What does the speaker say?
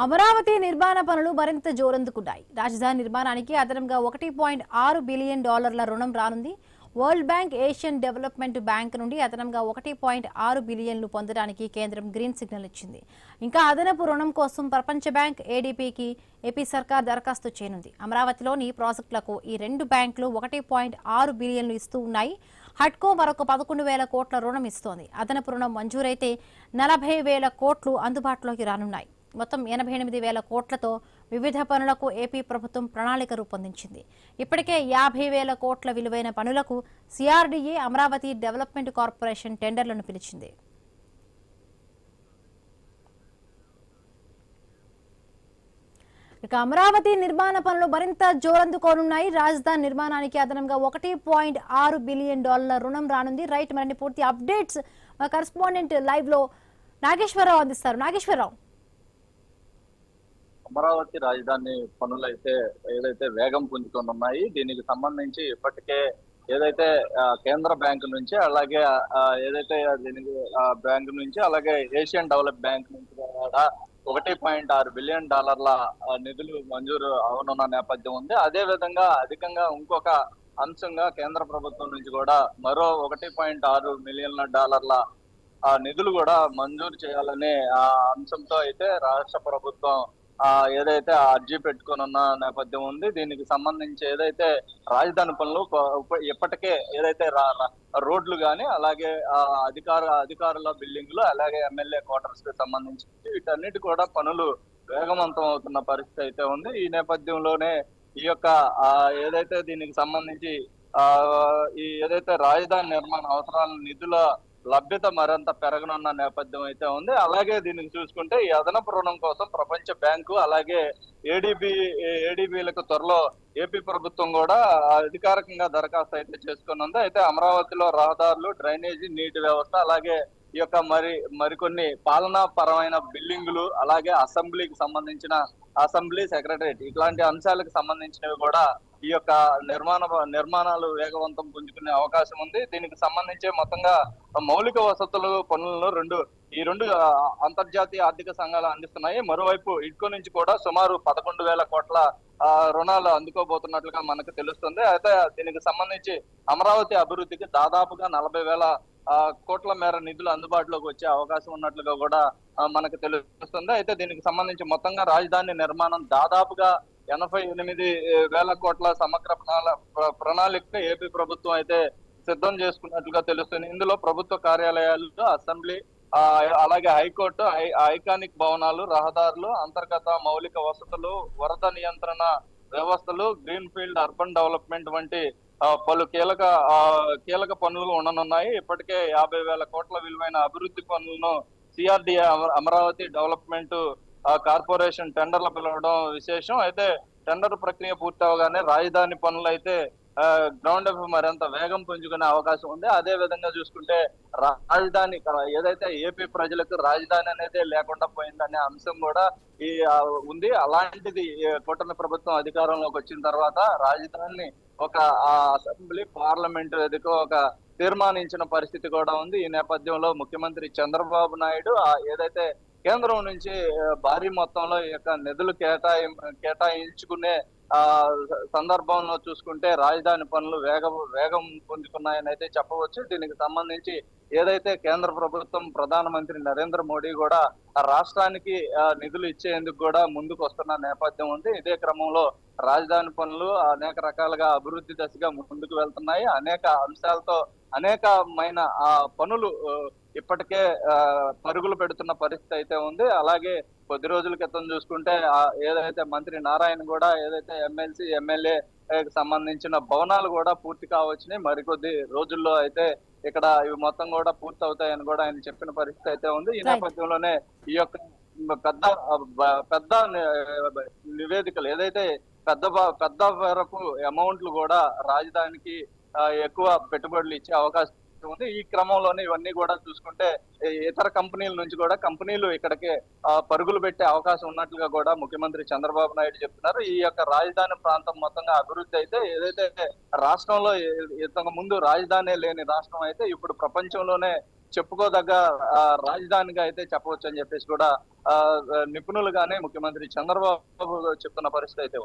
అమరావతి నిర్మాణ పనులు మరింత జోరందుకున్నాయి. రాజధాని నిర్మాణానికి అదనంగా $1.6 బిలియన్ రుణం రానుంది. World bank, Asian development bank నుండి అదనంగా $1.6 బిలియన్లు పొందడానికి కేంద్రం గ్రీన్ సిగ్నల్ ఇచ్చింది. ఇంకా అదనపు రుణం కోసం ప్రపంచ బ్యాంక్, ఏడీబీకి ఏపీ సర్కార్ దరఖాస్తు చేయనుంది. అమరావతిలోని ప్రాజెక్టులకు ఈ రెండు బ్యాంకులు $1.6 బిలియన్లు ఇస్తూ ఉన్నాయి. హడ్కో మరొక 11,000 కోట్ల రుణం ఇస్తోంది. అదనపు రుణం మంజూరైతే 40,000 కోట్లు అందుబాటులోకి రానున్నాయి. మొత్తం 88,000 కోట్లతో వివిధ పనులకు ఏపీ ప్రభుత్వం ప్రణాళిక రూపొందించింది. ఇప్పటికే 50,000 కోట్ల విలువైన పనులకు సిఆర్డీఏ, అమరావతి డెవలప్మెంట్ కార్పొరేషన్ టెండర్లను పిలిచింది. ఇక అమరావతి నిర్మాణ పనులు మరింత జోరందుకోనున్నాయి. రాజధాని నిర్మాణానికి అదనంగా $1.6 బిలియన్ రుణం రానుంది. రైట్, మరిన్ని పూర్తి అప్డేట్స్ మా కరెస్పాండెంట్ లైవ్ లో నాగేశ్వరరావు అందిస్తారు. నాగేశ్వరరావు, అమరావతి రాజధాని పనులు ఏదైతే వేగం పుంజుకొనున్నాయి. దీనికి సంబంధించి ఇప్పటికే ఏదైతే కేంద్ర బ్యాంకు నుంచి, అలాగే ఏదైతే దీనికి బ్యాంకు నుంచి, అలాగే ఏషియన్ డెవలప్ బ్యాంక్ నుంచి కూడా $1.6 బిలియన్ నిధులు మంజూరు అవనున్న నేపథ్యం ఉంది. అదే విధంగా అధికంగా ఇంకొక అంశంగా కేంద్ర ప్రభుత్వం నుంచి కూడా మరో $1.6 మిలియన్ల నిధులు కూడా మంజూరు చేయాలనే అంశంతో అయితే రాష్ట్ర ప్రభుత్వం ఏదైతే అర్జీ పెట్టుకున్న నేపథ్యం ఉంది. దీనికి సంబంధించి ఏదైతే రాజధాని పనులు ఇప్పటికే ఏదైతే రోడ్లు కానీ, అలాగే అధికారుల బిల్డింగ్లు, అలాగే ఎమ్మెల్యే క్వార్టర్స్ కి సంబంధించి వీటన్నిటి కూడా పనులు వేగవంతం అవుతున్న పరిస్థితి అయితే ఉంది. ఈ నేపథ్యంలోనే ఈ యొక్క ఏదైతే దీనికి సంబంధించి ఈ ఏదైతే రాజధాని నిర్మాణ అవసరాల నిధుల లభ్యత మరింత పెరగనున్న నేపథ్యం అయితే ఉంది. అలాగే దీనికి చూసుకుంటే ఈ అదనపు రుణం కోసం ప్రపంచ బ్యాంకు, అలాగే ఏడీబీలకు త్వరలో ఏపీ ప్రభుత్వం కూడా అధికారికంగా దరఖాస్తు అయితే చేసుకున్నది. అయితే అమరావతిలో రహదారులు, డ్రైనేజీ, నీటి వ్యవస్థ, అలాగే ఈ యొక్క మరికొన్ని పాలనా పరమైన బిల్డింగులు, అలాగే అసెంబ్లీకి సంబంధించిన అసెంబ్లీ సెక్రటరేట్, ఇట్లాంటి అంశాలకు సంబంధించినవి కూడా ఈ యొక్క నిర్మాణాలు వేగవంతం పుంజుకునే అవకాశం ఉంది. దీనికి సంబంధించి మొత్తంగా మౌలిక వసతులు పనులను ఈ రెండు అంతర్జాతీయ ఆర్థిక సంఘాలు అందిస్తున్నాయి. మరోవైపు ఇడ్కో నుంచి కూడా సుమారు 11,000 కోట్ల రుణాలు అందుకోబోతున్నట్లుగా మనకు తెలుస్తుంది. అయితే దీనికి సంబంధించి అమరావతి అభివృద్ధికి దాదాపుగా 40,000 కోట్ల మేర నిధులు అందుబాటులోకి వచ్చే అవకాశం ఉన్నట్లుగా కూడా మనకు తెలుస్తుంది. అయితే దీనికి సంబంధించి మొత్తంగా రాజధాని నిర్మాణం దాదాపుగా 88,000 కోట్ల సమగ్ర ప్రణాళిక ఏపీ ప్రభుత్వం అయితే సిద్ధం చేసుకున్నట్లుగా తెలుస్తుంది. ఇందులో ప్రభుత్వ కార్యాలయాలు, అసెంబ్లీ, అలాగే హైకోర్టు, ఐకానిక్ భవనాలు, రహదారులు, అంతర్గత మౌలిక వసతులు, వరద నియంత్రణ వ్యవస్థలు, గ్రీన్ ఫీల్డ్ అర్బన్ డెవలప్మెంట్ వంటి పలు కీలక పనులు ఉండనున్నాయి. ఇప్పటికే 50,000 కోట్ల విలువైన అభివృద్ధి పనులను సిఆర్డీఏ, అమరావతి డెవలప్మెంట్ కార్పొరేషన్ టెండర్లు పిలవడం విశేషం. అయితే టెండర్ ప్రక్రియ పూర్తి అవగానే రాజధాని పనులు అయితే గ్రౌండ్ అప్ మరింత వేగం పుంజుకునే అవకాశం ఉంది. అదే విధంగా చూసుకుంటే రాజధాని ఏదైతే ఏపీ ప్రజలకు రాజధాని అనేది లేకుండా పోయిందనే అంశం కూడా ఉంది. అలాంటిది కూటమి ప్రభుత్వం అధికారంలోకి వచ్చిన తర్వాత రాజధానిని ఒక అసెంబ్లీ, పార్లమెంటు వేదిక ఒక తీర్మానించిన పరిస్థితి కూడా ఉంది. ఈ నేపథ్యంలో ముఖ్యమంత్రి చంద్రబాబు నాయుడు ఏదైతే కేంద్రం నుంచి భారీ మొత్తంలో ఈ యొక్క నిధులు కేటాయించుకునే సందర్భంలో చూసుకుంటే రాజధాని పనులు వేగం పుంజుకున్నాయని అయితే చెప్పవచ్చు. దీనికి సంబంధించి ఏదైతే కేంద్ర ప్రభుత్వం, ప్రధానమంత్రి నరేంద్ర మోడీ కూడా రాష్ట్రానికి నిధులు ఇచ్చేందుకు కూడా ముందుకు వస్తున్న నేపథ్యం ఉంది. ఇదే క్రమంలో రాజధాని పనులు అనేక రకాలుగా అభివృద్ధి దశగా ముందుకు వెళ్తున్నాయి. అనేక అంశాలతో అనేకమైన పనులు ఇప్పటికే పరుగులు పెడుతున్న పరిస్థితి అయితే ఉంది. అలాగే కొద్ది రోజుల క్రితం చూసుకుంటే ఏదైతే మంత్రి నారాయణ కూడా ఏదైతే ఎమ్మెల్సీ, ఎమ్మెల్యే సంబంధించిన భవనాలు కూడా పూర్తి కావచ్చుని, మరికొద్ది రోజుల్లో అయితే ఇక్కడ ఇవి మొత్తం కూడా పూర్తి అవుతాయని కూడా ఆయన చెప్పిన పరిస్థితి అయితే ఉంది. ఈ నేపథ్యంలోనే ఈ యొక్క పెద్ద నివేదికలు ఏదైతే పెద్ద వరకు అమౌంట్లు కూడా రాజధానికి ఎక్కువ పెట్టుబడులు ఇచ్చే అవకాశం ఉంది. ఈ క్రమంలోనే ఇవన్నీ కూడా చూసుకుంటే ఇతర కంపెనీల నుంచి కూడా కంపెనీలు ఇక్కడికి పరుగులు పెట్టే అవకాశం ఉన్నట్లుగా కూడా ముఖ్యమంత్రి చంద్రబాబు నాయుడు చెప్తున్నారు. ఈ యొక్క రాజధాని ప్రాంతం మొత్తంగా అభివృద్ధి అయితే ఏదైతే రాష్ట్రంలో ఇంతకు ముందు రాజధాని లేని రాష్ట్రం అయితే ఇప్పుడు ప్రపంచంలోనే చెప్పుకోదగ్గ రాజధానిగా అయితే చెప్పవచ్చు అని చెప్పేసి కూడా నిపుణులుగానే ముఖ్యమంత్రి చంద్రబాబు చెప్తున్న పరిస్థితి అయితే ఉంది.